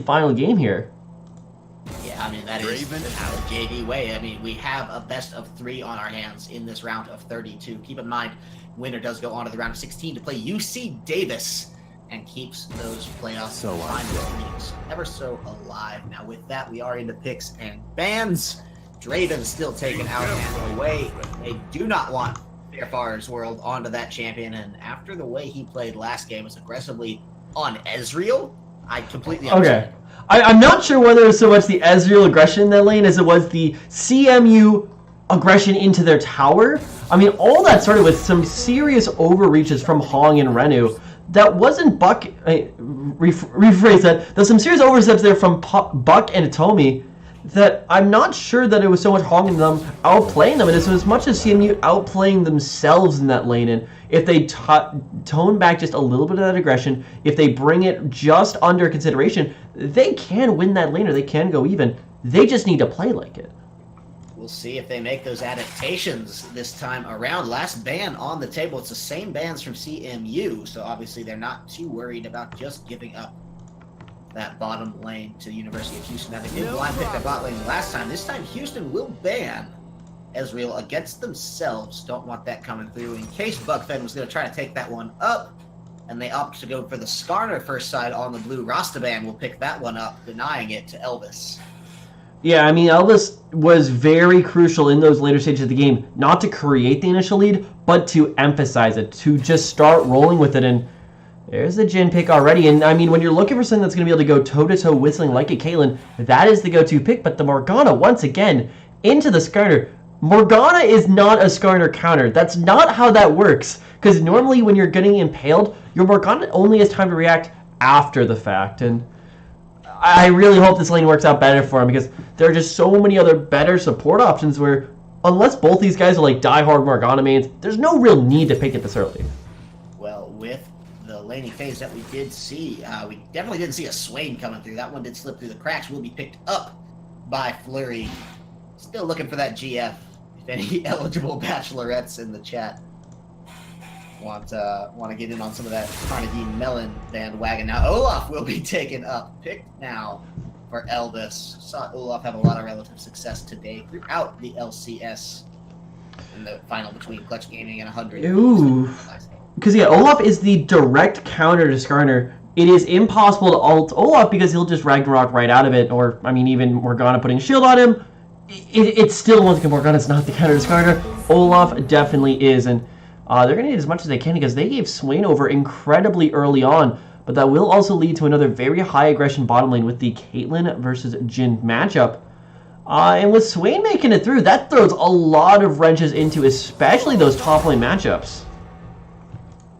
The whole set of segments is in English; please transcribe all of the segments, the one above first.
final game here. Yeah, I mean, that is how JV way. I mean, we have a best of 3 on our hands in this round of 32. Keep in mind, winner does go on to the round of 16 to play UC Davis and keeps those playoff final dreams ever so alive. Now, with that, we are into picks and bans. Draven's still taken out and away. They do not want Fairfar's World onto that champion, and after the way he played last game was aggressively on Ezreal, I completely understand. Okay. I'm not sure whether it was so much the Ezreal aggression in that lane as it was the CMU aggression into their tower. I mean, all that started with some serious overreaches from Hong and Renu. That wasn't Buck. Rephrase that. There's some serious oversteps there from Buck and Atomi that I'm not sure that it was so much Hong and them outplaying them. It is as much as CMU outplaying themselves in that lane. And if they tone back just a little bit of that aggression, if they bring it just under consideration, they can win that lane or they can go even. They just need to play like it. We'll see if they make those adaptations this time around. Last ban on the table. It's the same bans from CMU, so obviously they're not too worried about just giving up that bottom lane to the University of Houston. Now, they did blind pick that bot lane last time. This time, Houston will ban Ezreal against themselves. Don't want that coming through. In case Buckfed was going to try to take that one up, and they opt to go for the Skarner first side on the blue. Rastaban will pick that one up, denying it to Elvis. Yeah, I mean, Elvis was very crucial in those later stages of the game, not to create the initial lead, but to emphasize it, to just start rolling with it. And there's the Jhin pick already. And I mean, when you're looking for something that's going to be able to go toe-to-toe whistling like a Caitlyn, that is the go-to pick. But the Morgana, once again, into the Skarner. Morgana is not a Skarner counter. That's not how that works. Because normally when you're getting impaled, your Morgana only has time to react after the fact. And I really hope this lane works out better for him, because there are just so many other better support options where, unless both these guys are like diehard Morgana mains, there's no real need to pick it this early. Well, with the laning phase that we did see, we definitely didn't see a Swain coming through. That one did slip through the cracks. Will be picked up by Flurry. Still looking for that GF. If any eligible bachelorettes in the chat want to get in on some of that Carnegie Mellon bandwagon. Now Olaf will be taken up. Picked now for Elvis. Saw Olaf have a lot of relative success today throughout the LCS in the final between Clutch Gaming and 100. Ooh. Because, yeah, Olaf is the direct counter to Skarner. It is impossible to ult Olaf because he'll just Ragnarok right out of it. Or, I mean, even Morgana putting a shield on him. It's still once again Morgana's not the counter to Skarner. Olaf definitely is. And they're going to need as much as they can because they gave Swain over incredibly early on. But that will also lead to another very high aggression bottom lane with the Caitlyn versus Jhin matchup. And with Swain making it through, that throws a lot of wrenches into especially those top lane matchups.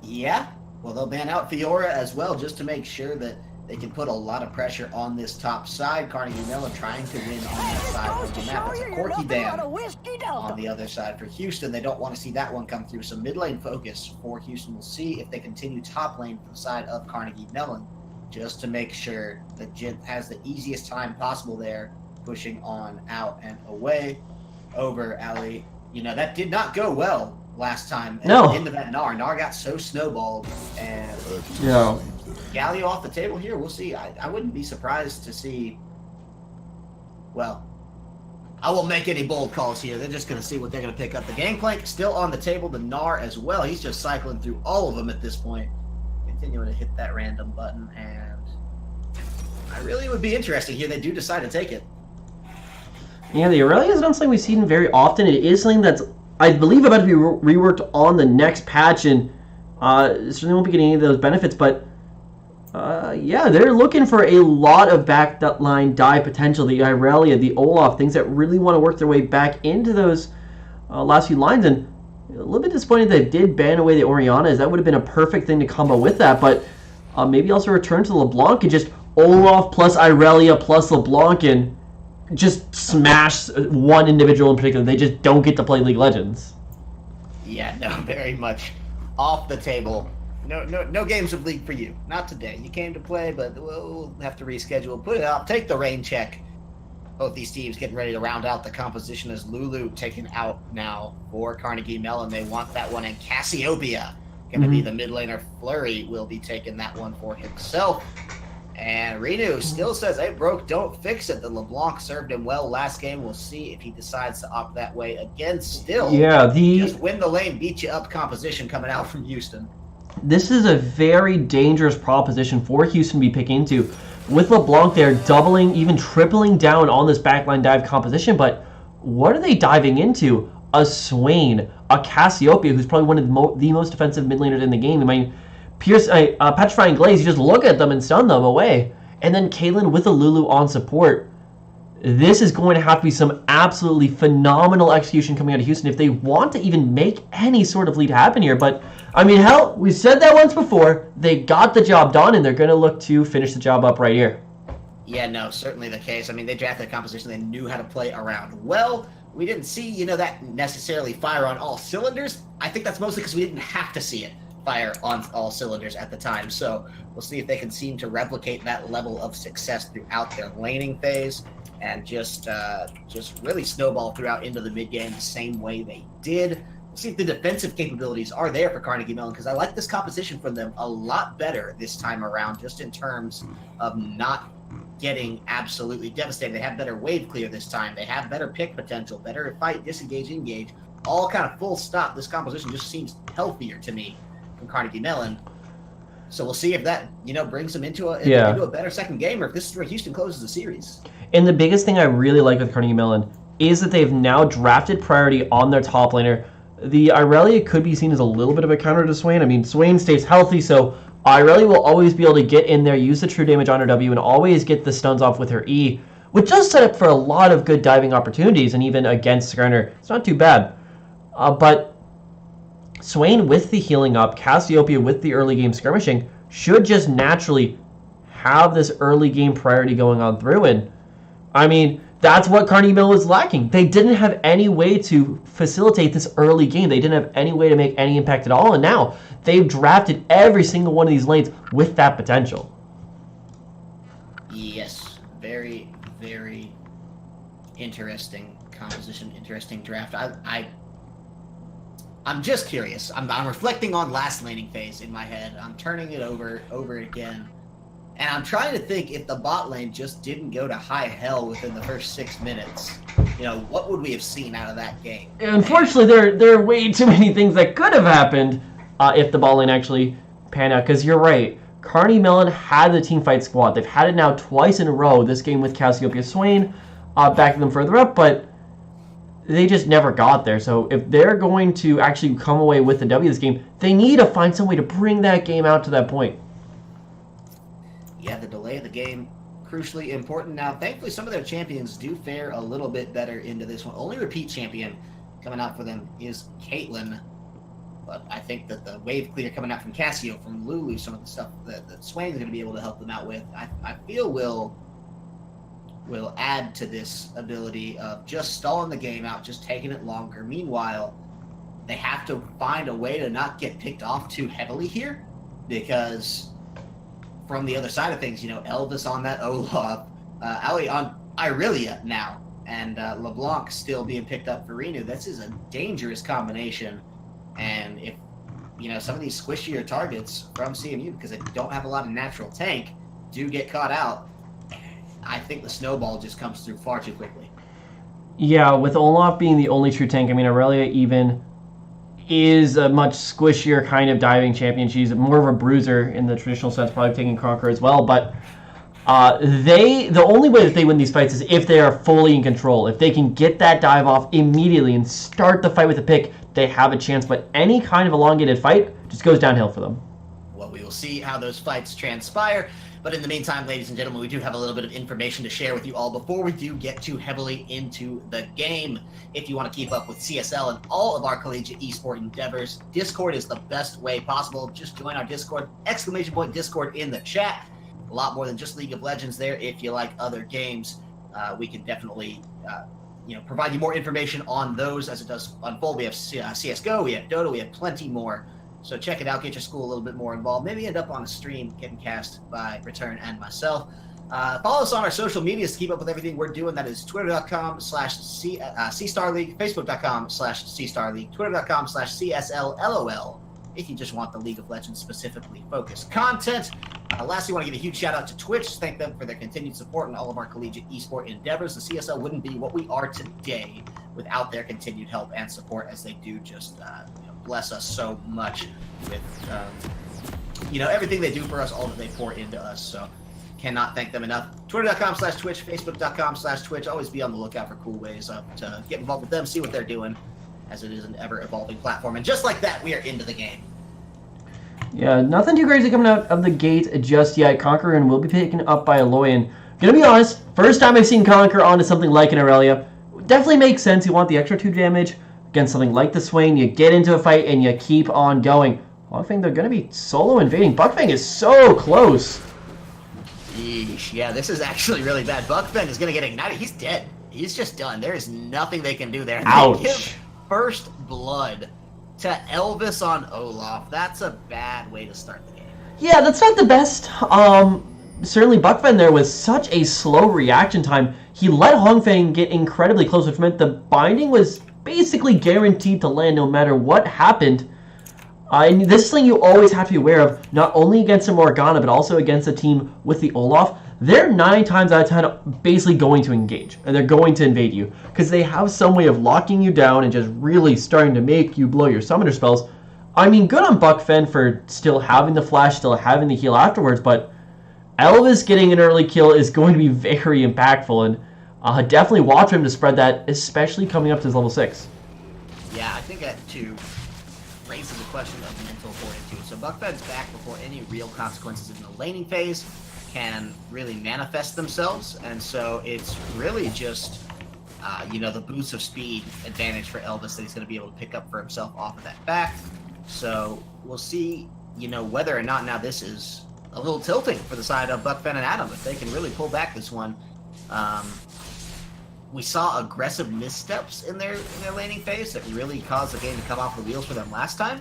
Yeah, well, they'll ban out Fiora as well just to make sure that they can put a lot of pressure on this top side. Carnegie Mellon trying to win on that side of the map. It's a Corky ban on the other side for Houston. They don't want to see that one come through. So mid lane focus for Houston. We'll see if they continue top lane from the side of Carnegie Mellon just to make sure that Jhin has the easiest time possible there, pushing on out and away over Ali. You know, that did not go well last time. No. Into that Gnar. Gnar got so snowballed, and Yeah. Galio off the table here. We'll see. I wouldn't be surprised to see. Well, I won't make any bold calls here. They're just going to see what they're going to pick up. The Gangplank still on the table. The Gnar as well. He's just cycling through all of them at this point. Continuing to hit that random button, and I really would be interested here. They do decide to take it. Yeah, the Aurelia is not something we've seen very often. It is something that's, I believe, about to be reworked on the next patch, and certainly won't be getting any of those benefits, but yeah, they're looking for a lot of backline dive potential. The Irelia, the Olaf, things that really want to work their way back into those last few lines, and a little bit disappointed they did ban away the Orianna, as that would have been a perfect thing to combo with that, but maybe also return to LeBlanc and just Olaf plus Irelia plus LeBlanc and just smash one individual in particular. They just don't get to play League of Legends. Yeah, no, very much off the table. No games of League for you. Not today. You came to play, but we'll have to reschedule. Put it out. Take the rain check. Both these teams getting ready to round out the composition as Lulu taken out now for Carnegie Mellon. They want that one, and Cassiopeia going to be the mid laner. Flurry will be taking that one for himself. And Renu still says, hey, broke, don't fix it. The LeBlanc served him well last game. We'll see if he decides to opt that way again. Still, just win the lane, beat you up composition coming out from Houston. This is a very dangerous proposition for Houston to be picking into. With LeBlanc there, doubling, even tripling down on this backline dive composition. But what are they diving into? A Swain, a Cassiopeia, who's probably one of the most defensive mid laners in the game. I mean, Petrifying Glaze, you just look at them and stun them away. And then Caitlyn with a Lulu on support. This is going to have to be some absolutely phenomenal execution coming out of Houston if they want to even make any sort of lead happen here. But, I mean, hell, we said that once before. They got the job done, and they're going to look to finish the job up right here. Yeah, no, certainly the case. I mean, they drafted a composition they knew how to play around well. We didn't see, that necessarily fire on all cylinders. I think that's mostly because we didn't have to see it fire on all cylinders at the time. So we'll see if they can seem to replicate that level of success throughout their laning phase and just really snowball throughout into the mid game the same way they did. We'll see if the defensive capabilities are there for Carnegie Mellon, because I like this composition from them a lot better this time around, just in terms of not getting absolutely devastated. They have better wave clear this time. They have better pick potential, better fight, disengage, engage, all kind of full stop. This composition just seems healthier to me from Carnegie Mellon. So we'll see if that, brings them into a better second game, or if this is where Houston closes the series. And the biggest thing I really like with Carnegie Mellon is that they've now drafted priority on their top laner. The Irelia could be seen as a little bit of a counter to Swain. I mean, Swain stays healthy, so Irelia will always be able to get in there, use the true damage on her W, and always get the stuns off with her E, which does set up for a lot of good diving opportunities, and even against Skarner, it's not too bad. But Swain with the healing up, Cassiopeia with the early game skirmishing, should just naturally have this early game priority going on through. And I mean, that's what Carnegie Mellon was lacking. They didn't have any way to facilitate this early game. They didn't have any way to make any impact at all. And now they've drafted every single one of these lanes with that potential. Yes, very, very interesting composition, interesting draft. I'm just curious. I'm reflecting on last laning phase in my head. I'm turning it over again. And I'm trying to think, if the bot lane just didn't go to high hell within the first 6 minutes, what would we have seen out of that game? Unfortunately, there are way too many things that could have happened if the bot lane actually panned out. Because you're right, Carnegie Mellon had the teamfight squad. They've had it now twice in a row. This game with Cassiopeia Swain, backing them further up, but they just never got there. So if they're going to actually come away with the W this game, they need to find some way to bring that game out to that point. Yeah, the delay of the game, crucially important. Now, thankfully, some of their champions do fare a little bit better into this one. Only repeat champion coming out for them is Caitlyn. But I think that the wave clear coming out from Cassio, from Lulu, some of the stuff that Swain's going to be able to help them out with, I feel will add to this ability of just stalling the game out, just taking it longer. Meanwhile, they have to find a way to not get picked off too heavily here, because from the other side of things, Elvis on that Olaf, Ali on Irelia now, and LeBlanc still being picked up for Renu. This is a dangerous combination. And if, some of these squishier targets from CMU, because they don't have a lot of natural tank, do get caught out, I think the snowball just comes through far too quickly. Yeah, with Olaf being the only true tank, I mean, Irelia even is a much squishier kind of diving champion. She's more of a bruiser in the traditional sense, probably taking Conqueror as well. But the only way that they win these fights is if they are fully in control. If they can get that dive off immediately and start the fight with a pick, they have a chance. But any kind of elongated fight just goes downhill for them. Well, we will see how those fights transpire. But in the meantime, ladies and gentlemen, we do have a little bit of information to share with you all before we do get too heavily into the game. If you want to keep up with CSL and all of our collegiate esport endeavors, Discord is the best way possible. Just join our Discord, !Discord in the chat. A lot more than just League of Legends there. If you like other games, we can definitely provide you more information on those as it does unfold. We have CSGO, we have Dota, we have plenty more. So check it out, get your school a little bit more involved. Maybe end up on a stream getting cast by Return and myself. Follow us on our social medias to keep up with everything we're doing. That is twitter.com/CStarLeague, facebook.com/CStarLeague, twitter.com/CSLLOL. If you just want the League of Legends specifically focused content. Lastly, I want to give a huge shout out to Twitch. Thank them for their continued support in all of our collegiate esport endeavors. The CSL wouldn't be what we are today without their continued help and support, as they do just bless us so much with everything they do for us, all that they pour into us. So cannot thank them enough. Twitter.com/Twitch, Facebook.com/Twitch. Always be on the lookout for cool ways to get involved with them, see what they're doing, as it is an ever-evolving platform. And just like that, we are into the game. Yeah, nothing too crazy coming out of the gate just yet. Conqueror will be taken up by Aloy. And gonna be honest, first time I've seen Conqueror onto something like an Aurelia. Definitely makes sense. You want the extra 2 damage against something like the Swain. You get into a fight and you keep on going. I think they're gonna be solo invading. Buckfang is so close. Yeesh. Yeah, this is actually really bad. Buckfang is gonna get ignited. He's dead. He's just done. There is nothing they can do there. Ouch. They give first blood to Elvis on Olaf. That's a bad way to start the game. Yeah, that's not the best. Certainly Buckfang there was such a slow reaction time. He let Hongfang get incredibly close, which meant the binding was basically guaranteed to land no matter what happened. And this is something you always have to be aware of, not only against a Morgana, but also against a team with the Olaf. They're 9 times out of 10 basically going to engage, and they're going to invade you, because they have some way of locking you down and just really starting to make you blow your summoner spells. I mean, good on Buckfang for still having the flash, still having the heal afterwards, but Elvis getting an early kill is going to be very impactful, and definitely watch him to spread that, especially coming up to his level 6. Yeah, I think that too raises the question of mental fortitude. So Buckfang's back before any real consequences in the laning phase can really manifest themselves, and so it's really just the boost of speed advantage for Elvis that he's going to be able to pick up for himself off of that back. So we'll see whether or not now this is a little tilting for the side of Buckfang and Adam, if they can really pull back this one. We saw aggressive missteps in their laning phase that really caused the game to come off the wheels for them last time.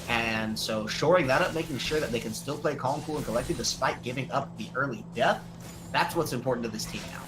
And so shoring that up, making sure that they can still play calm, cool, and collected despite giving up the early death, that's what's important to this team now.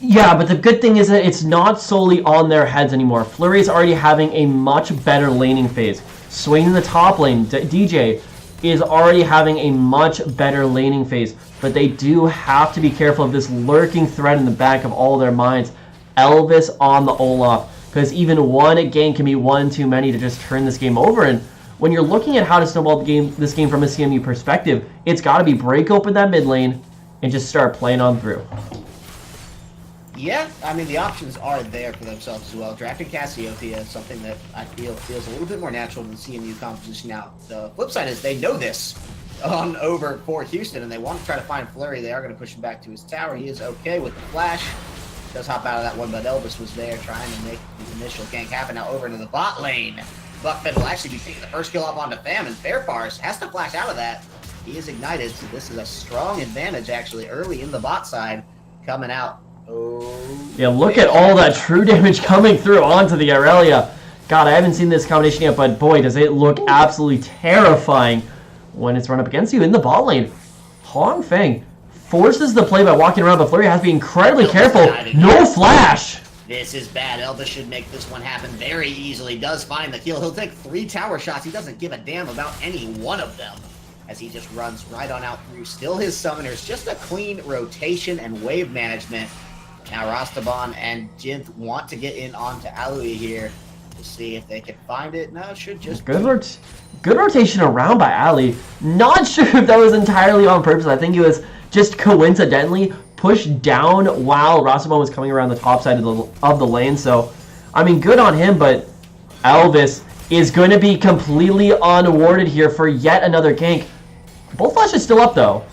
Yeah, but the good thing is that it's not solely on their heads anymore. Flurry is already having a much better laning phase. Swain in the top lane, DJ, is already having a much better laning phase. But they do have to be careful of this lurking threat in the back of all their minds. Elvis on the Olaf, because even one gank can be one too many to just turn this game over. And when you're looking at how to snowball this game from a CMU perspective, it's got to be break open that mid lane and just start playing on through. Yeah, I mean, the options are there for themselves as well. Drafting Cassiopeia is something that I feel feels a little bit more natural than CMU composition now. The flip side is they know this on over for Houston, and they want to try to find Flurry. They are going to push him back to his tower. He is okay with the flash. Does hop out of that one, but Elvis was there trying to make the initial gank happen. Now over into the bot lane. Buckfang will actually be taking the first kill up onto Fam, and Fairfars has to flash out of that. He is ignited, so this is a strong advantage actually early in the bot side coming out. Oh, yeah, look at all that true damage coming through onto the Aurelia. God, I haven't seen this combination yet, but boy, does it look absolutely terrifying when it's run up against you in the bot lane. Hongfang forces the play by walking around, but Flurry has to be incredibly careful. No flash! This is bad. Elvis should make this one happen very easily. Does find the kill. He'll take 3 tower shots. He doesn't give a damn about any one of them as he just runs right on out through. Still his summoners. Just a clean rotation and wave management. Now Rastaban and Jinth want to get in onto Alui here to see if they can find it. No, it should just good rotation around by Ali. Not sure if that was entirely on purpose. I think it was just coincidentally pushed down while Rastaban was coming around the top side of the lane. So, I mean, good on him, but Elvis is going to be completely unawarded here for yet another gank. Both flashes still up, though.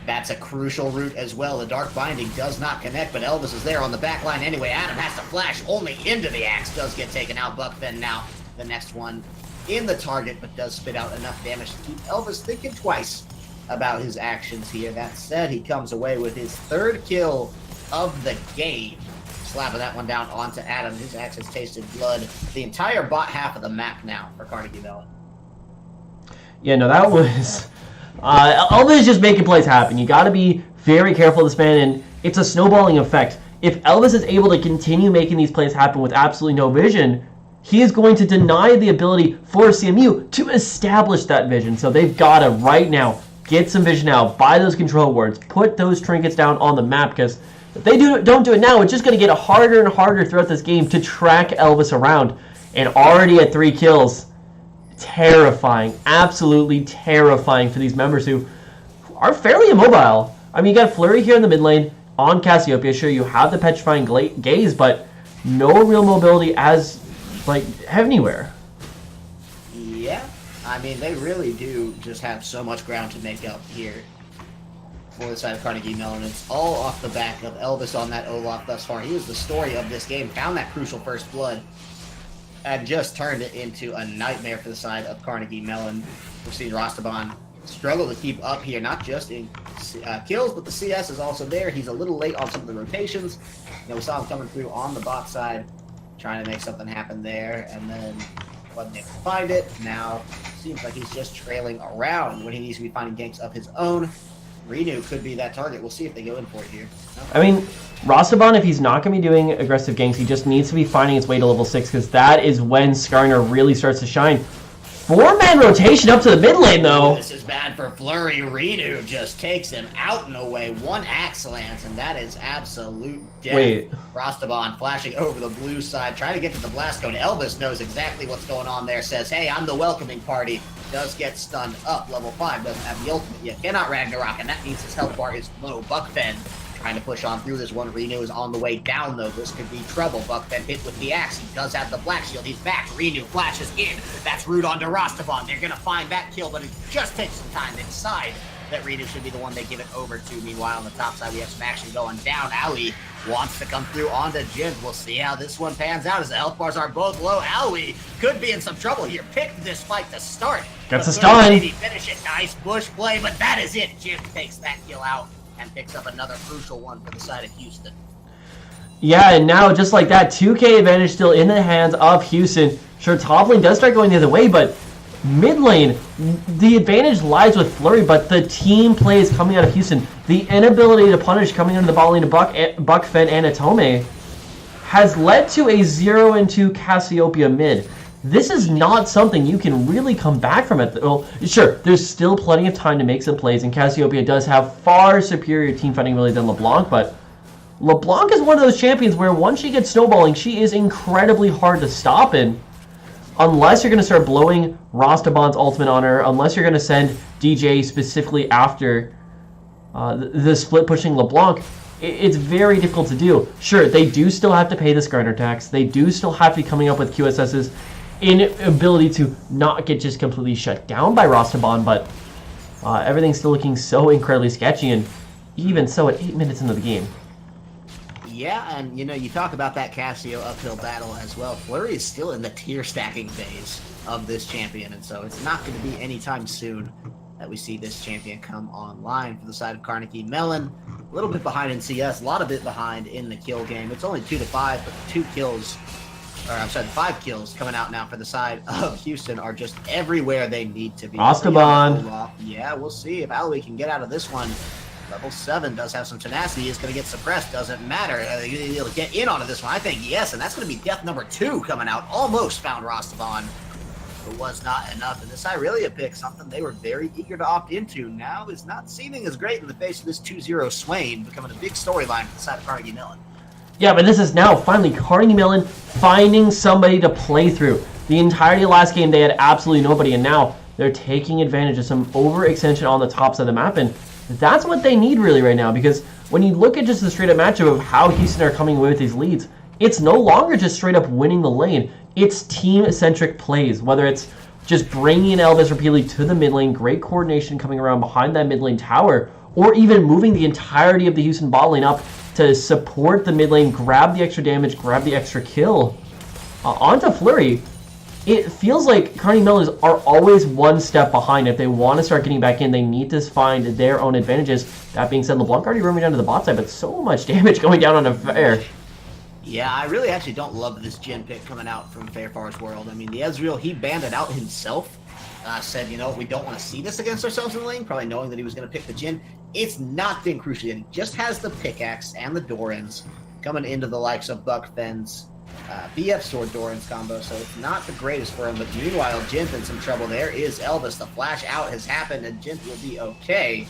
That's a crucial route as well. The Dark Binding does not connect, but Elvis is there on the back line anyway. Adam has to flash only into the axe. Does get taken out. Buckfang now the next one in the target, but does spit out enough damage to keep Elvis thinking twice about his actions here. That said, he comes away with his 3rd kill of the game. Slapping that one down onto Adam. His axe has tasted blood. The entire bot half of the map now for Carnegie Mellon. Yeah, no, that was... Elvis is just making plays happen. You got to be very careful of this man, and it's a snowballing effect. If Elvis is able to continue making these plays happen with absolutely no vision, he is going to deny the ability for CMU to establish that vision. So they've got to, right now, get some vision out, buy those control wards, put those trinkets down on the map, because if they don't do it now, it's just going to get harder and harder throughout this game to track Elvis around. And already at 3 kills, terrifying, absolutely terrifying for these members who are fairly immobile. I mean, you got Flurry here in the mid lane on Cassiopeia. Sure, you have the Petrifying Gaze, but no real mobility as, like, anywhere. Yeah, I mean, they really do just have so much ground to make up here for the side of Carnegie Mellon. It's all off the back of Elvis on that Olaf thus far. He was the story of this game, found that crucial first blood, and just turned it into a nightmare for the side of Carnegie Mellon. We've seen Rastaban struggle to keep up here, not just in kills, but the CS is also there. He's a little late on some of the rotations. You know, we saw him coming through on the bot side, trying to make something happen there, and then wasn't able to find it. Now, seems like he's just trailing around when he needs to be finding ganks of his own. Renu could be that target. We'll see if they go in for it here. I mean, Rastaban, if he's not going to be doing aggressive ganks, he just needs to be finding his way to level 6, because that is when Skarner really starts to shine. 4-man rotation up to the mid lane, though. This is bad for Flurry. Renu just takes him out and away. 1 Axe Lance, and that is absolute death. Wait. Rastaban flashing over the blue side, trying to get to the blast cone. Elvis knows exactly what's going on there, says, hey, I'm the welcoming party. Does get stunned up. Level 5 doesn't have the ultimate yet. Cannot Ragnarok, and that means his health bar is low. Buckfen trying to push on through this one. Renu is on the way down, though. This could be trouble. Buckfen hit with the axe. He does have the black shield. He's back. Renu flashes in. That's root onto Rastaban. They're going to find that kill, but it just takes some time. They decide that Renu should be the one they give it over to. Meanwhile, on the top side, we have some action going down. Ali wants to come through onto Jim. We'll see how this one pans out as the health bars are both low. Ali could be in some trouble here. Picked this fight to start. Gets a stun. Finish it. Nice bush play, but that is it. Jim takes that kill out and picks up another crucial one for the side of Houston. Yeah, and now, just like that, 2K advantage still in the hands of Houston. Sure, top lane does start going the other way, but mid lane, the advantage lies with Flurry, but the team play is coming out of Houston. The inability to punish coming into the bot lane of Buckfen and Atome has led to a 0-2 Cassiopeia mid. This is not something you can really come back from it. Well, sure, there's still plenty of time to make some plays, and Cassiopeia does have far superior team fighting ability than LeBlanc, but LeBlanc is one of those champions where once she gets snowballing, she is incredibly hard to stop, and unless you're going to start blowing Rastaban's ultimate on her, unless you're going to send DJ specifically after the split pushing LeBlanc, it's very difficult to do. Sure, they do still have to pay the Skarner tax. They do still have to be coming up with QSS's inability to not get just completely shut down by Rastaban, but everything's still looking so incredibly sketchy, and even so at 8 minutes into the game. Yeah, and you know, you talk about that Cassio uphill battle as well. Flurry is still in the tier stacking phase of this champion, and so it's not going to be anytime soon that we see this champion come online for the side of Carnegie Mellon. A little bit behind in CS, a lot of bit behind in the kill game. It's only 2-5, but the 5 kills coming out now for the side of Houston are just everywhere they need to be. Rastaban. Yeah, we'll see if Ali can get out of this one. Level 7 does have some tenacity. Is going to get suppressed. Doesn't matter. He'll get in onto this one. I think yes, and that's going to be death number 2 coming out. Almost found Rastaban. It was not enough. And this Irelia pick, something they were very eager to opt into, now is not seeming as great in the face of this 2-0 Swain, becoming a big storyline for the side of Carnegie Mellon. Yeah, but this is now finally Carnegie Mellon finding somebody to play through. The entirety of last game, they had absolutely nobody, and now they're taking advantage of some overextension on the top side of the map, and that's what they need really right now, because when you look at just the straight-up matchup of how Houston are coming away with these leads, it's no longer just straight-up winning the lane. It's team-centric plays, whether it's just bringing Elvis repeatedly to the mid lane, great coordination coming around behind that mid lane tower, or even moving the entirety of the Houston bot lane up to support the mid lane, grab the extra damage, grab the extra kill. Onto Flurry, it feels like Carnegie Mellon are always one step behind. If they want to start getting back in, they need to find their own advantages. That being said, LeBlanc already roaming down to the bot side, but so much damage going down on a Fair. Yeah, I really actually don't love this Jin pick coming out from Fairfar's world. I mean, the Ezreal, he banned it out himself. Said, you know, we don't want to see this against ourselves in the lane, probably knowing that he was going to pick the Jin. It's not been crucial yet. He just has the pickaxe and the Dorans coming into the likes of Buckfen's BF Sword Doran's combo, so it's not the greatest for him. But meanwhile, Jimp in some trouble. There is Elvis. The flash out has happened, and Jimp will be okay.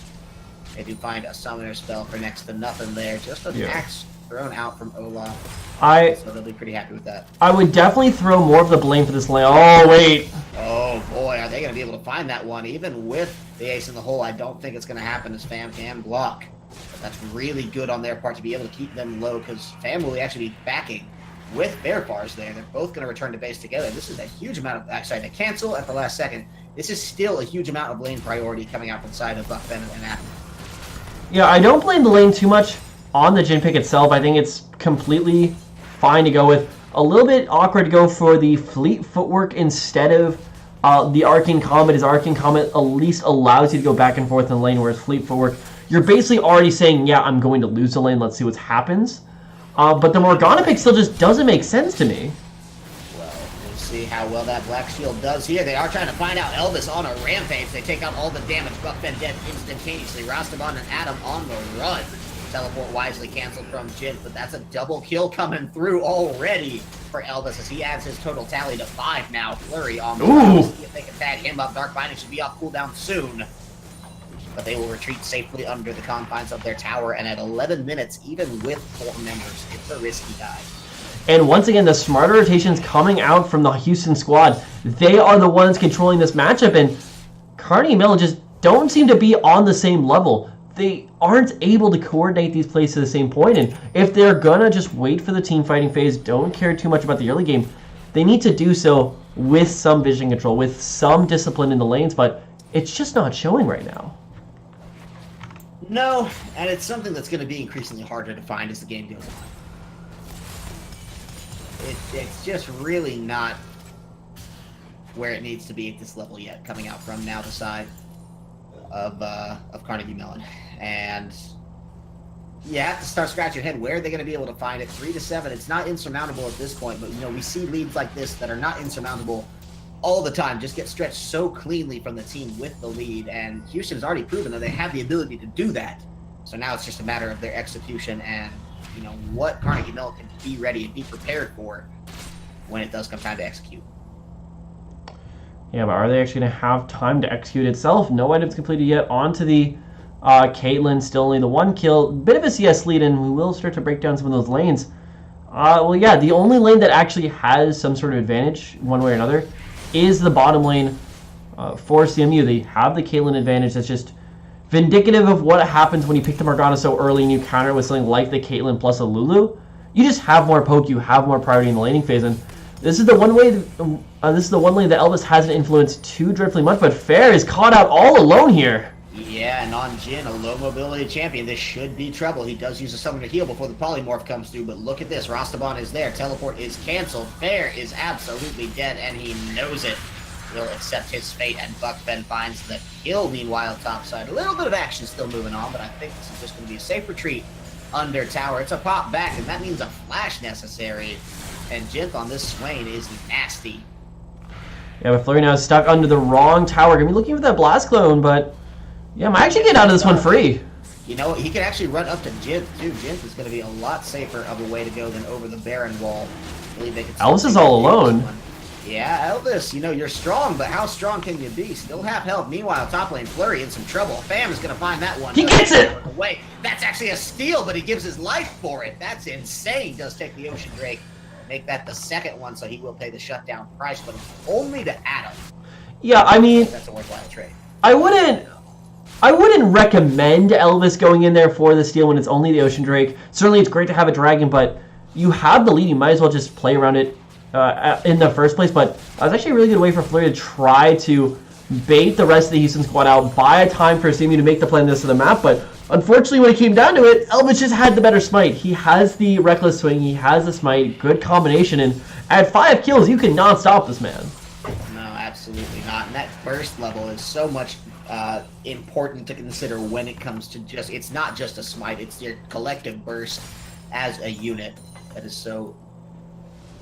They do find a summoner spell for next to nothing there. Just an axe thrown out from Olaf. So they'll be pretty happy with that. I would definitely throw more of the blame for this lane. Oh, wait. Oh, boy, are they going to be able to find that one? Even with the ace in the hole, I don't think it's going to happen as Fam can block. But that's really good on their part to be able to keep them low, because Fam will actually be backing with Bear Bars there. They're both going to return to base together. This is a huge amount of... Actually, they cancel at the last second. This is still a huge amount of lane priority coming out from the side of Buckben and Adam. Yeah, I don't blame the lane too much on the Jin pick itself. I think it's completely fine to go with. A little bit awkward to go for the Fleet Footwork instead of the Arcane Comet. As Arcane Comet at least allows you to go back and forth in the lane, whereas Fleet Footwork, you're basically already saying, yeah, I'm going to lose the lane, let's see what happens. But the Morgana pick still just doesn't make sense to me. Well, we'll see how well that Black Shield does here. They are trying to find out Elvis on a rampage. They take out all the damage. Buckben dead instantaneously. Rastaban and Adam on the run. Teleport wisely canceled from Jin, but that's a double kill coming through already for Elvis as he adds his total tally to 5 now. Flurry on the run. See if they can tag him up. Dark Binding should be off cooldown soon. But they will retreat safely under the confines of their tower, and at 11 minutes, even with 4 members, it's a risky dive. And once again, the smarter rotations coming out from the Houston squad, they are the ones controlling this matchup, and Carnegie Mellon just don't seem to be on the same level. They aren't able to coordinate these plays to the same point, and if they're gonna just wait for the team fighting phase, don't care too much about the early game, they need to do so with some vision control, with some discipline in the lanes, but it's just not showing right now. No, and it's something that's going to be increasingly harder to find as the game goes on. It's just really not where it needs to be at this level yet, coming out from now the side of Carnegie Mellon. And you have to start scratching your head. Where are they going to be able to find it? 3-7, it's not insurmountable at this point, but we see leads like this that are not insurmountable all the time, just get stretched so cleanly from the team with the lead, and Houston's already proven that they have the ability to do that. So now it's just a matter of their execution and what Carnegie Mellon can be ready and be prepared for when it does come time to execute. Yeah, but are they actually going to have time to execute itself? No items completed yet. On to the Caitlyn, still only the 1 kill. Bit of a CS lead, and we will start to break down some of those lanes. Well, yeah, the only lane that actually has some sort of advantage, one way or another, is the bottom lane for CMU. They have the Caitlyn advantage. That's just vindicative of what happens when you pick the Morgana so early and you counter with something like the Caitlyn plus a Lulu. You just have more poke, you have more priority in the laning phase, and this is the one way. This is the one lane that Elvis hasn't influenced too dreadfully much. But Fair is caught out all alone here. Yeah, and on Jin, a low mobility champion, this should be trouble. He does use a summon to heal before the polymorph comes through, but look at this. Rastaban is there. Teleport is canceled. Fair is absolutely dead, and he knows it. Will accept his fate, and Buckben finds the kill, meanwhile, topside. A little bit of action still moving on, but I think this is just going to be a safe retreat under tower. It's a pop back, and that means a flash necessary, and Jin on this Swain is nasty. Yeah, but Flurry now is stuck under the wrong tower. Gonna be looking for that Blast Clone, but yeah, might actually get out of this one free. He can actually run up to Jin, too. Jin is going to be a lot safer of a way to go than over the Baron wall. I believe they could Elvis is all alone. Yeah, Elvis, you're strong, but how strong can you be? Still half health. Meanwhile, top lane Flurry in some trouble. Fam is going to find that one. He gets it! Wait, that's actually a steal, but he gives his life for it. That's insane. He does take the Ocean Drake. Make that the second one, so he will pay the shutdown price, but only to Adam. Yeah, I mean, that's a worthwhile trade. I wouldn't recommend Elvis going in there for the steal when it's only the Ocean Drake. Certainly it's great to have a dragon, but you have the lead. You might as well just play around it in the first place. But that was actually a really good way for Flurry to try to bait the rest of the Houston squad out, buy a time for CMU to make the play on this of the map. But unfortunately, when it came down to it, Elvis just had the better smite. He has the Reckless Swing, he has the smite, good combination, and at 5 kills, you cannot stop this man. No, absolutely not. And that burst level is so much important to consider when it comes to it's not just a smite, it's your collective burst as a unit that is so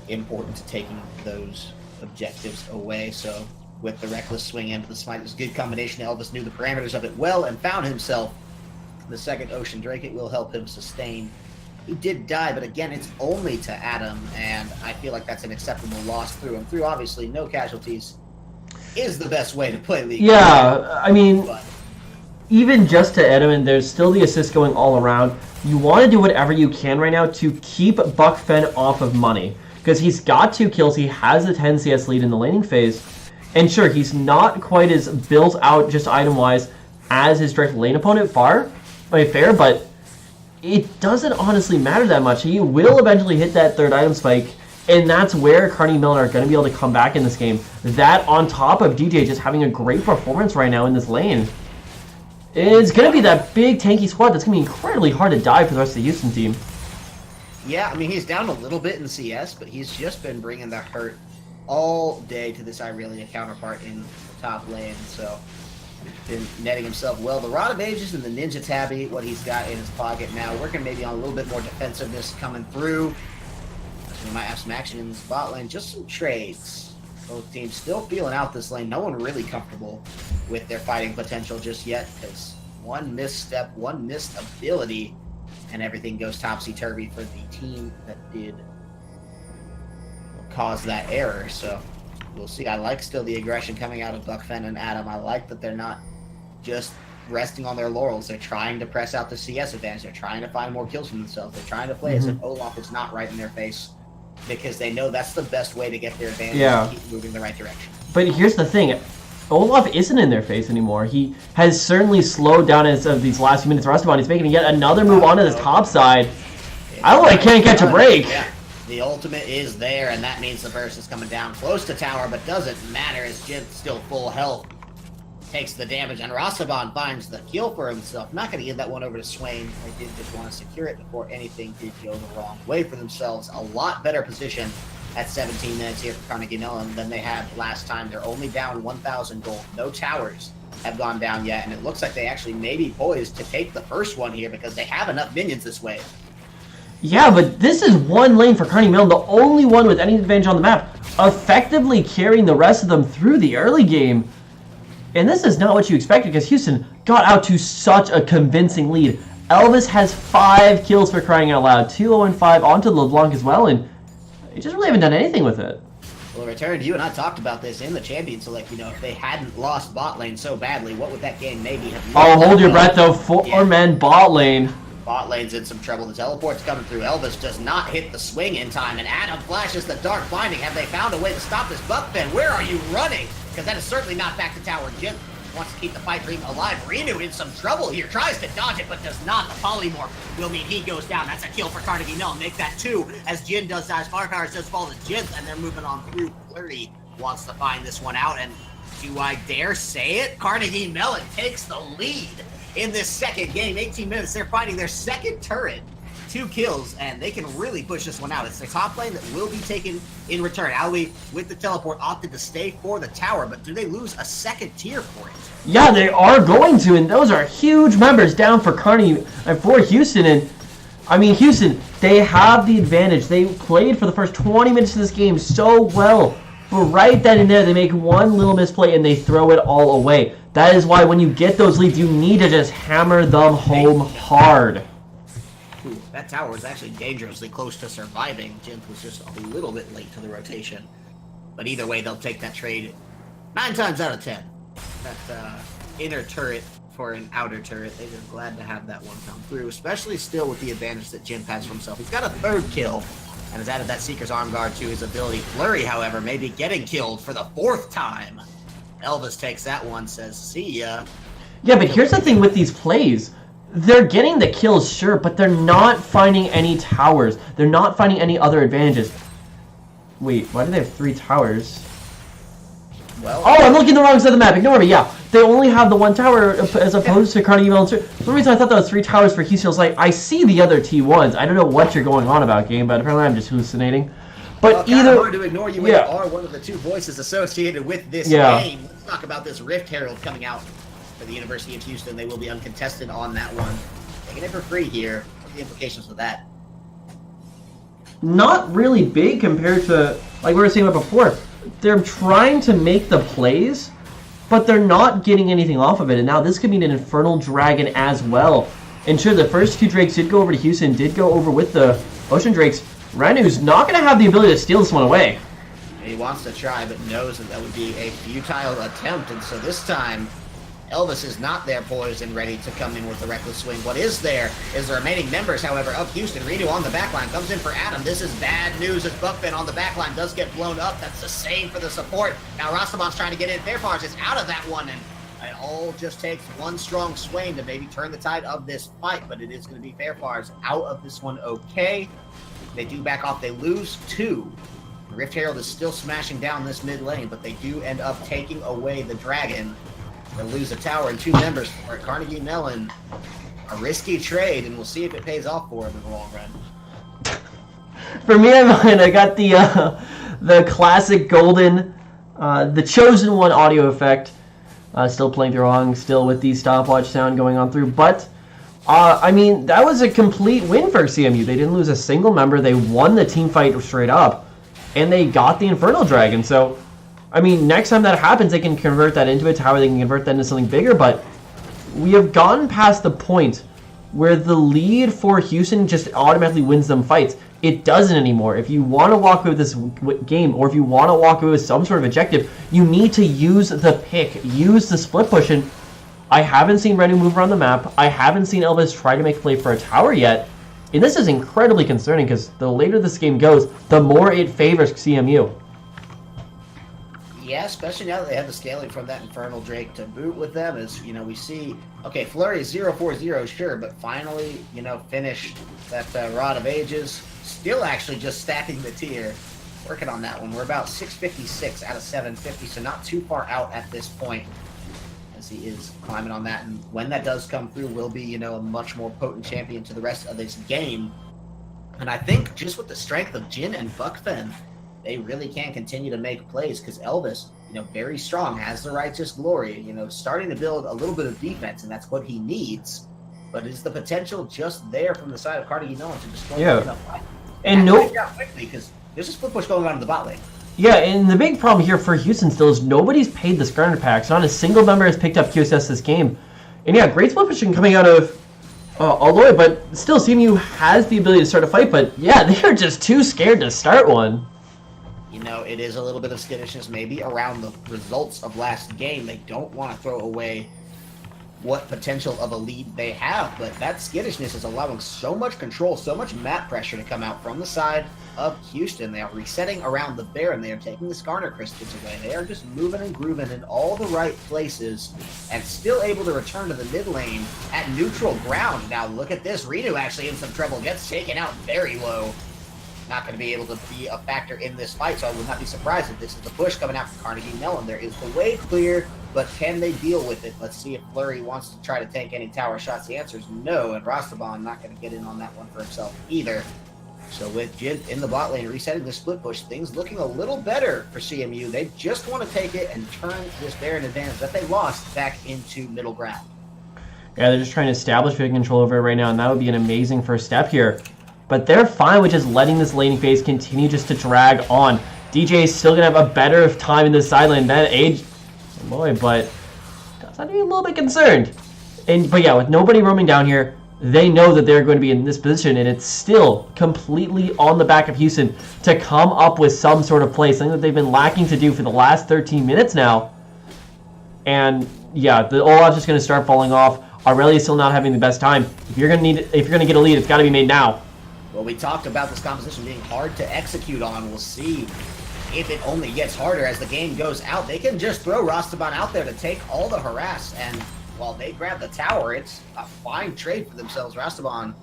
important to taking those objectives away. So with the Reckless Swing into the smite, it's a good combination. Elvis knew the parameters of it well and found himself the second Ocean Drake. It will help him sustain He did die, but again, it's only to Adam, and I feel like that's an acceptable loss through and through. Obviously, no casualties is the best way to play League. Yeah, I mean, but even just to Adam, and there's still the assist going all around. You want to do whatever you can right now to keep Buck Fenn off of money. Because he's got 2 kills, he has a 10 CS lead in the laning phase. And sure, he's not quite as built out just item-wise as his direct lane opponent, fair, but it doesn't honestly matter that much. He will eventually hit that 3rd item spike, and that's where Carnegie Mellon are going to be able to come back in this game. That on top of DJ just having a great performance right now in this lane. It's going to be that big tanky squad that's going to be incredibly hard to die for the rest of the Houston team. yeah, I mean, he's down a little bit in CS, but he's just been bringing the hurt all day to this Irelia counterpart in the top lane, so been netting himself well. The Rod of Ages and the Ninja Tabby, what he's got in his pocket now, working maybe on a little bit more defensiveness coming through. We might have some action in the spot lane, just some trades. Both teams still feeling out this lane. No one really comfortable with their fighting potential just yet, because one misstep, one missed ability, and everything goes topsy-turvy for the team that did cause that error. So we'll see. I like still the aggression coming out of Buck Fenn and Adam. I like that they're not just resting on their laurels. They're trying to press out the CS advantage. They're trying to find more kills for themselves. They're trying to play as if Olaf is not right in their face, because they know that's the best way to get their advantage and keep moving in the right direction. But here's the thing. Olaf isn't in their face anymore. He has certainly slowed down as of these last few minutes. Rustabout, he's making yet another move onto the top side. I don't like can't catch a break. Yeah. The ultimate is there, and that means the burst is coming down close to tower, but doesn't matter as Jint's still full health. Takes the damage, and Rasaban finds the kill for himself. Not going to give that one over to Swain. They did just want to secure it before anything did go the wrong way for themselves. A lot better position at 17 minutes here for Carnegie Mellon than they had last time. They're only down 1,000 gold. No towers have gone down yet, and it looks like they actually may be poised to take the first one here because they have enough minions this way. Yeah, but this is one lane for Carnegie Mellon, the only one with any advantage on the map, effectively carrying the rest of them through the early game. And this is not what you expected, because Houston got out to such a convincing lead. Elvis has 5 kills for crying out loud, 2-0-5 onto LeBlanc as well, and they just really haven't done anything with it. Well, Return, you and I talked about this in the Champion Select. You know, if they hadn't lost bot lane so badly, what would that game maybe have looked like? Oh, hold your breath, though. 4-man bot lane. Bot lane's in some trouble. The teleport's coming through. Elvis does not hit the swing in time, and Adam flashes the Dark Binding. Have they found a way to stop this Buck Fenn? Where are you running? Because that is certainly not back to tower. Jim wants to keep the fight dream alive. Renu in some trouble here. Tries to dodge it, but does not. The polymorph will mean he goes down. That's a kill for Carnegie Mellon. Make that 2 as Jin does as Firepower does fall to Jin, and they're moving on through. Flurry wants to find this one out, and do I dare say it? Carnegie Mellon takes the lead in this second game. 18 minutes. They're finding their second turret. 2 kills, and they can really push this one out. It's the top lane that will be taken in return. Aoi, with the teleport, opted to stay for the tower, but do they lose a second tier for it? Yeah, they are going to, and those are huge numbers down for Carnegie and for Houston. And I mean, Houston, they have the advantage. They played for the first 20 minutes of this game so well, but right then and there, they make one little misplay and they throw it all away. That is why when you get those leads, you need to just hammer them home hard. Ooh, that tower was actually dangerously close to surviving. Jim was just a little bit late to the rotation. But either way, they'll take that trade 9 times out of 10. That inner turret for an outer turret. They're glad to have that one come through, especially still with the advantage that Jim has for himself. He's got a 3rd kill and has added that Seeker's Arm Guard to his ability. Flurry, however, may be getting killed for the 4th time. Elvis takes that one, says, see ya. Yeah, but here's the thing with these plays. They're getting the kills, sure, but they're not finding any towers. They're not finding any other advantages. Wait, why do they have 3 towers? Well, oh, I'm looking the wrong side of the map. Ignore me. Yeah, they only have the 1 tower as opposed to Carnegie Mellon. For some reason, I thought that was 3 towers for Houston. I was like, I see the other T1s. I don't know what you're going on about, game, but apparently I'm just hallucinating. But well, either hard to ignore you when you are one of the 2 voices associated with this game. Let's talk about this Rift Herald coming out for the University of Houston. They will be uncontested on that one. Taking it for free here. What are the implications of that? Not really big compared to, like we were saying about before. They're trying to make the plays, but they're not getting anything off of it. And now this could mean an Infernal Dragon as well. And sure, the first 2 Drakes did go over to Houston, did go over with the Ocean Drakes. Renu's not going to have the ability to steal this one away. He wants to try, but knows that that would be a futile attempt, and so this time, Elvis is not there poised and ready to come in with the reckless swing. What is there is the remaining members, however, of Houston. Reno on the backline comes in for Adam. This is bad news as Buckfin on the backline does get blown up. That's the same for the support. Now Rastamon's trying to get in. Fairfars is out of that one, and it all just takes one strong swing to maybe turn the tide of this fight, but it is going to be Fairfars out of this one okay. They do back off. They lose 2. Rift Herald is still smashing down this mid lane, but they do end up taking away the Dragon. They'll lose a tower and 2 members for Carnegie Mellon. A risky trade, and we'll see if it pays off for him in the long run. For me, I got the classic golden, the chosen one audio effect. Still playing through along, still with the stopwatch sound going on through. But, I mean, that was a complete win for CMU. They didn't lose a single member. They won the team fight straight up. And they got the Infernal Dragon. So, I mean, next time that happens, they can convert that into it. However, they can convert that into something bigger. But we have gotten past the point where the lead for Houston just automatically wins them fights. It doesn't anymore. If you want to walk away with this game, or if you want to walk away with some sort of objective, you need to use the pick, use the split push. And I haven't seen Renu move around the map. I haven't seen Elvis try to make a play for a tower yet. And this is incredibly concerning because the later this game goes, the more it favors CMU. Yeah, especially now that they have the scaling from that Infernal Drake to boot with them, as, you know, we see, okay, Flurry is 0-4-0, sure, but finally, you know, finished that Rod of Ages. Still actually just stacking the tier. Working on that one. We're about 656 out of 750, so not too far out at this point, as he is climbing on that. And when that does come through, will be, you know, a much more potent champion to the rest of this game. And I think just with the strength of Jin and Buckfin, they really can continue to make plays, because Elvis, you know, very strong, has the Righteous Glory, you know, starting to build a little bit of defense, and that's what he needs. But is the potential just there from the side of Carnegie Mellon to destroy the fight? And no, quickly, because there's a split push going on in the bot lane. Yeah, and the big problem here for Houston still is nobody's paid the starter packs. Not a single member has picked up QSS this game. And yeah, great split pushing coming out of Aloy, but still CMU has the ability to start a fight, but yeah, they're just too scared to start one. You know, it is a little bit of skittishness maybe around the results of last game. They don't want to throw away what potential of a lead they have, but that skittishness is allowing so much control, so much map pressure to come out from the side of Houston. They are resetting around the Baron. They are taking the Skarner crystals away. They are just moving and grooving in all the right places and still able to return to the mid lane at neutral ground. Now look at this. Reno actually in some trouble. Gets taken out very low. Not going to be able to be a factor in this fight, so I would not be surprised if this is the push coming out from Carnegie Mellon. There is the way clear, but can they deal with it? Let's see if Flurry wants to try to tank any tower shots. The answer is no, and Rastaban not going to get in on that one for himself either. So with Jin in the bot lane resetting the split push, things looking a little better for CMU. They just want to take it and turn this Baron advantage that they lost back into middle ground. Yeah, they're just trying to establish big control over it right now, and that would be an amazing first step here. But they're fine with just letting this laning phase continue just to drag on. DJ is still going to have a better time in the side lane than Age. Boy, but that's not to be a little bit concerned. But yeah, with nobody roaming down here, they know that they're going to be in this position, and it's still completely on the back of Houston to come up with some sort of play, something that they've been lacking to do for the last 13 minutes now. And yeah, the Olaf's just going to start falling off. Aurelia's still not having the best time. If you're going to get a lead, it's got to be made now. Well, we talked about this composition being hard to execute on. We'll see if it only gets harder as the game goes out. They can just throw Rastaban out there to take all the harass, and while they grab the tower, it's a fine trade for themselves. Rastaban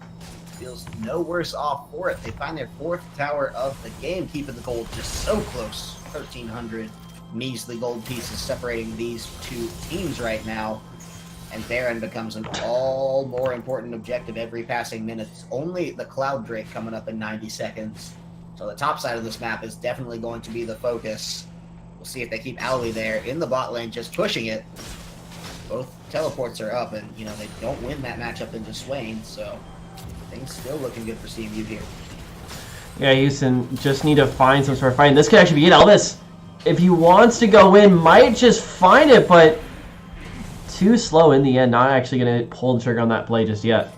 feels no worse off for it. They find their 4th tower of the game, keeping the gold just so close. 1,300 measly gold pieces separating these two teams right now. And Baron becomes an all more important objective every passing minute. It's only the Cloud Drake coming up in 90 seconds. So the top side of this map is definitely going to be the focus. We'll see if they keep Owly there in the bot lane, just pushing it. Both teleports are up, and, you know, they don't win that matchup into Swain, so things still looking good for CMU here. Yeah, Houston just need to find some sort of fight. And this could actually be it. Elvis, if he wants to go in, might just find it, but too slow in the end. Not actually going to pull the trigger on that play just yet.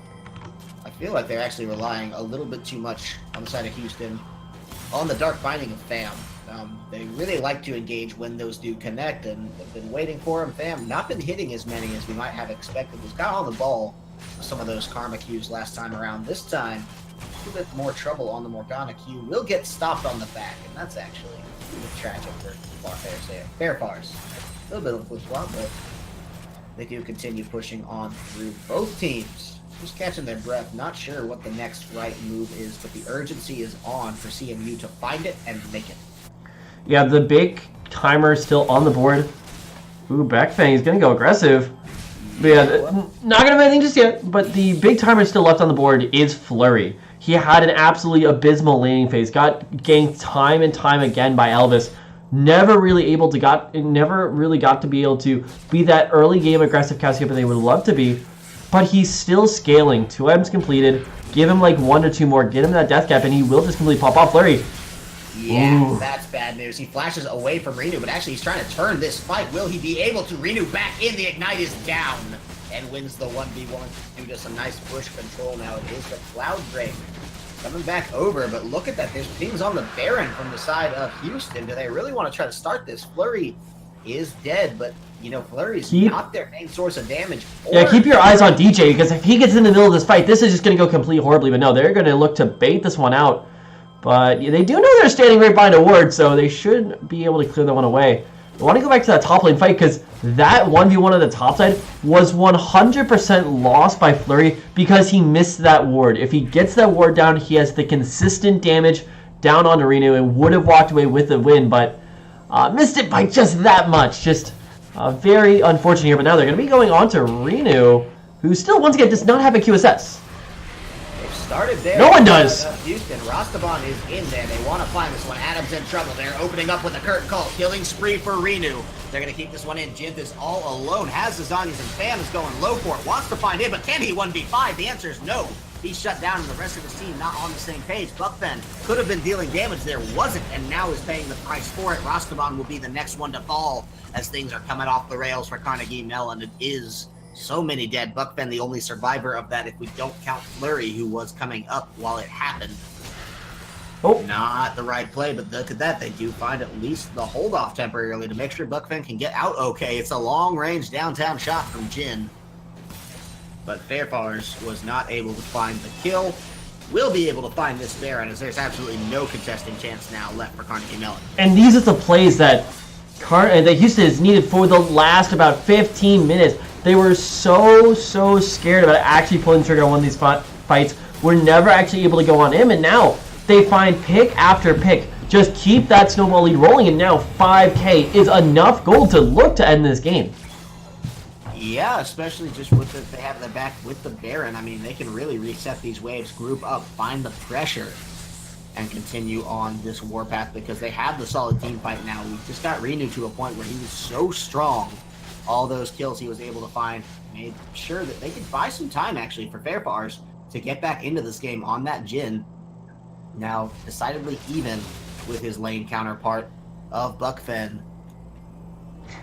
feel like they're actually relying a little bit too much on the side of Houston on the dark binding of Fam. They really like to engage when those do connect, and they've been waiting for him. Fam not been hitting as many as we might have expected. He's got on the ball with some of those Karma Qs last time around. This time, a little bit more trouble on the Morgana Q. Will get stopped on the back, and that's actually a bit tragic for Fair Fars. A little bit of a flip-flop, but they do continue pushing on through. Both teams just catching their breath, not sure what the next right move is, but the urgency is on for CMU to find it and make it. Yeah, the big timer is still on the board. Ooh, Backfang is going to go aggressive. But yeah, not going to have anything just yet, but the big timer still left on the board is Flurry. He had an absolutely abysmal laning phase, got ganked time and time again by Elvis. Never really got to be able to be that early game aggressive Cassiopeia they would love to be, but he's still scaling. 2 items completed. Give him like 1 or 2 more, get him that death cap, and he will just completely pop off Flurry. Yeah, Ooh. That's bad news. He flashes away from Renu, but actually he's trying to turn this fight. Will he be able to? Renu back in, the Ignite is down, and wins the 1v1 due to some nice push control. Now it is the Cloud Break coming back over, but look at that. There's pings on the Baron from the side of Houston. Do they really want to try to start this? Flurry is dead, but you know, Flurry's not their main source of damage. Yeah, keep your eyes on DJ, because if he gets in the middle of this fight, this is just going to go completely horribly. But no, they're going to look to bait this one out. But they do know they're standing right behind a ward, so they should be able to clear that one away. I want to go back to that top lane fight, because that 1v1 on the top side was 100% lost by Flurry because he missed that ward. If he gets that ward down, he has the consistent damage down on Renu and would have walked away with the win, but missed it by just that much. Just very unfortunate here, but now they're going to be going on to Renu, who still, once again, does not have a QSS. Started there. No one does. Houston, Rastaban is in there. They want to find this one. Adam's in trouble. They're opening up with a curtain call. Killing spree for Renu. They're going to keep this one in. Jint is all alone. Has the Zanyas, and Fam is going low for it. Wants to find him, but can he 1v5? The answer is no. He's shut down, and the rest of his team not on the same page. Buckfen could have been dealing damage there, wasn't, and now is paying the price for it. Rastaban will be the next one to fall as things are coming off the rails for Carnegie Mellon. It is so many dead. Buckfen the only survivor of that if we don't count Flurry, who was coming up while it happened. Oh, not the right play, but look at that. They do find at least the hold off temporarily to make sure Buckfen can get out okay. It's a long range downtown shot from Jin, but Fairfars was not able to find the kill. Will be able to find this Baron, as there's absolutely no contesting chance now left for Carnegie Mellon. And these are the plays that Houston has needed for the last about 15 minutes. They were so scared about actually pulling the trigger on one of these fights. We're never actually able to go on him, and now they find pick after pick. Just keep that snowball lead rolling, and now 5K is enough gold to look to end this game. Yeah, especially just with they have their back with the Baron. I mean, they can really reset these waves, group up, find the pressure, and continue on this warpath because they have the solid team fight now. We just got Renu to a point where he was so strong. All those kills he was able to find made sure that they could buy some time, actually, for Fairfars to get back into this game on that Jin. Now, decidedly even with his lane counterpart of Buckfen.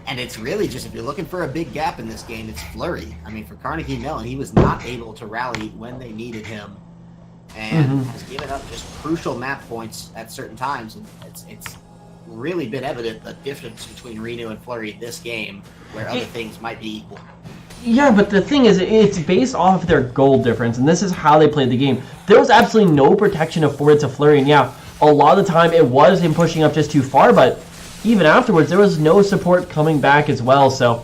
And it's really just, if you're looking for a big gap in this game, it's Flurry. I mean, for Carnegie Mellon, he was not able to rally when they needed him. And has given up just crucial map points at certain times. And it's really been evident the difference between Renu and Flurry this game, where other things might be equal. Yeah, but the thing is, it's based off of their gold difference, and this is how they played the game. There was absolutely no protection afforded to Flurry, and yeah, a lot of the time it was him pushing up just too far, but even afterwards, there was no support coming back as well, so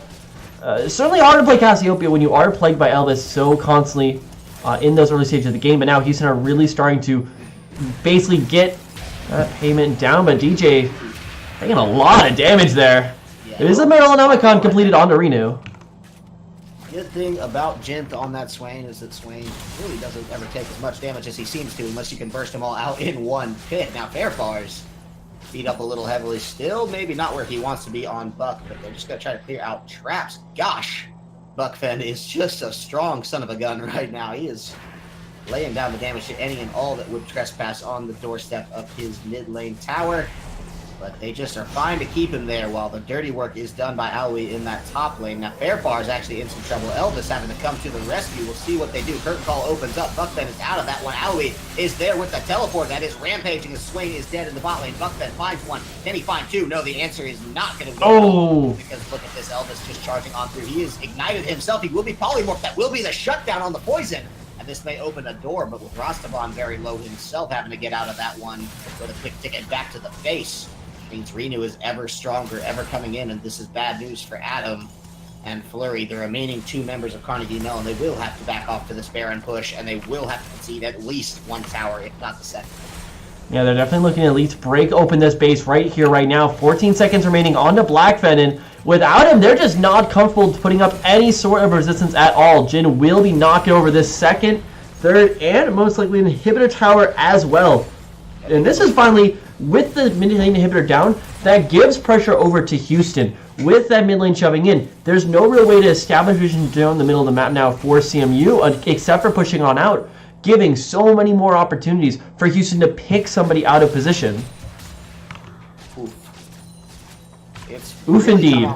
it's certainly hard to play Cassiopeia when you are plagued by Elvis so constantly in those early stages of the game, but now Houston are really starting to basically get that payment down, but DJ taking a lot of damage there. Yeah, it is a Meronomicon completed onto Renu. Good thing about Jint on that Swain is that Swain really doesn't ever take as much damage as he seems to, unless you can burst them all out in one hit. Now Fairfars beat up a little heavily, still maybe not where he wants to be on Buck, but they're just going to try to clear out traps. Gosh, Buckfen is just a strong son of a gun right now. He is laying down the damage to any and all that would trespass on the doorstep of his mid lane tower. But they just are fine to keep him there while the dirty work is done by Aoi in that top lane. Now, Fairfar is actually in some trouble. Elvis having to come to the rescue. We'll see what they do. Curtain Call opens up. Buckben is out of that one. Aoi is there with the teleport. That is rampaging. His swing is dead in the bot lane. Buckben finds one. Can he find two? No, the answer is not going to go. Because look at this. Elvis just charging on through. He is ignited himself. He will be polymorphed. That will be the shutdown on the poison. And this may open a door, but with Rastavan very low himself having to get out of that one with a quick ticket back to the face. Means Renu is ever stronger, ever coming in, and this is bad news for Adam and Flurry, the remaining two members of Carnegie Mellon. They will have to back off to this Baron push, and they will have to concede at least one tower, if not the second. Yeah, they're definitely looking to at least break open this base right here, right now. 14 seconds remaining on to Blackfen, and without him, they're just not comfortable putting up any sort of resistance at all. Jhin will be knocking over this second, third, and most likely an inhibitor tower as well. And this is finally, with the mid lane inhibitor down, that gives pressure over to Houston. With that mid lane shoving in, there's no real way to establish vision down the middle of the map now for CMU, except for pushing on out, giving so many more opportunities for Houston to pick somebody out of position. Oof really indeed.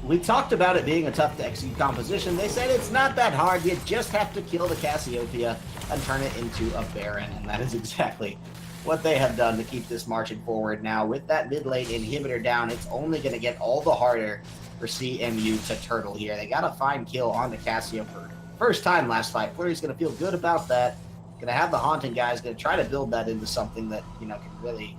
We talked about it being a tough to execute composition. They said it's not that hard. You just have to kill the Cassiopeia and turn it into a Baron, and that is exactly what they have done to keep this marching forward. Now, with that mid lane inhibitor down, it's only going to get all the harder for CMU to turtle here. They got a fine kill on the Cassio for first time last fight. Flurry's going to feel good about that. Going to have the Haunting guys, going to try to build that into something that, you know, can really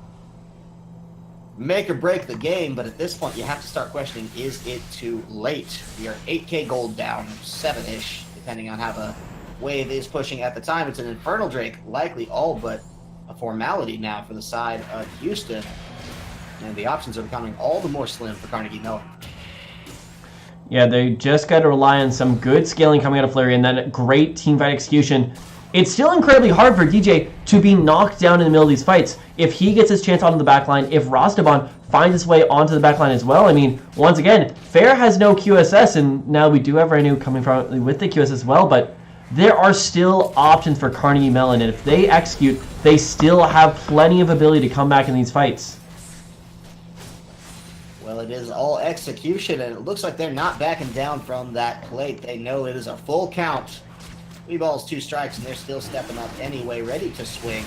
make or break the game. But at this point, you have to start questioning, is it too late? We are 8k gold down, 7-ish, depending on how the wave is pushing at the time. It's an Infernal Drake, likely all but a formality now for the side of Houston, and the options are becoming all the more slim for Carnegie Mellon. Yeah, they just got to rely on some good scaling coming out of Flurry and then great teamfight execution. It's still incredibly hard for DJ to be knocked down in the middle of these fights. If he gets his chance onto the backline, if Rastavan finds his way onto the backline as well, I mean, once again, Fair has no QSS, and now we do have Renu coming from with the QSS as well, but there are still options for Carnegie Mellon, and if they execute, they still have plenty of ability to come back in these fights. Well, it is all execution, and it looks like they're not backing down from that plate. They know it is a full count. 3 balls, 2 strikes, and they're still stepping up anyway, ready to swing.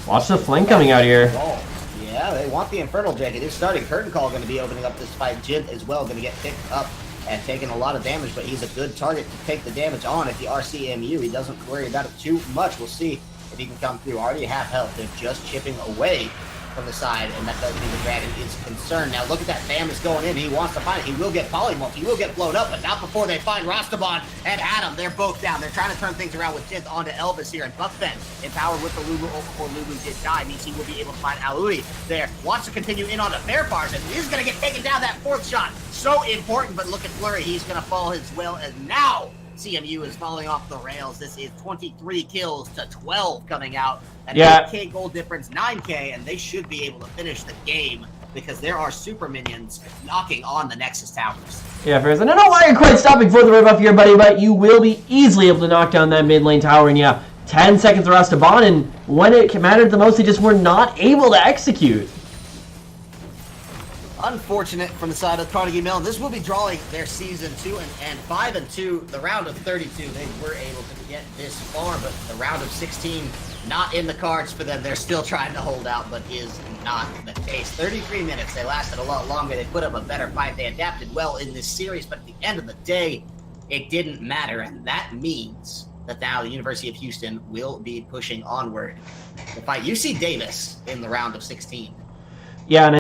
Watch the flank coming out here. Yeah, they want the Infernal Drake. It is starting. Curtain Call going to be opening up this fight. Jhin as well going to get picked up and taking a lot of damage, but he's a good target to take the damage on if you are CMU. He doesn't worry about it too much. We'll see if he can come through. Already half health. They're just chipping away from the side, and that doesn't mean the Dragon is concerned. Now look at that. Bam is going in. He wants to find it. He will get polymorphed. He will get blown up, but not before they find Rastavan and Adam. They're both down. They're trying to turn things around with Jith onto Elvis here, and Buckfen empowered with the Lulu before Lulu did die. Means he will be able to find Aoi there. Wants to continue in onto Fairfars, and he's going to get taken down that 4th shot. So important, but look at Flurry. He's going to fall as well, as now CMU is falling off the rails. This is 23 kills to 12 coming out. An 8k gold difference, 9k, and they should be able to finish the game because there are super minions knocking on the Nexus towers. Yeah, Ferris, I don't know why you're quite stopping for the rebuff here, buddy, but you will be easily able to knock down that mid lane tower, and yeah, 10 seconds of Rastavan, and when it mattered the most, they just were not able to execute. Unfortunate from the side of Carnegie Mellon. This will be drawing their season 2 and 5-2. The round of 32, they were able to get this far, but the round of 16, not in the cards for them. They're still trying to hold out, but is not the case. 33 minutes. They lasted a lot longer. They put up a better fight. They adapted well in this series, but at the end of the day, it didn't matter, and that means that now the University of Houston will be pushing onward to fight UC Davis in the round of 16. Yeah, and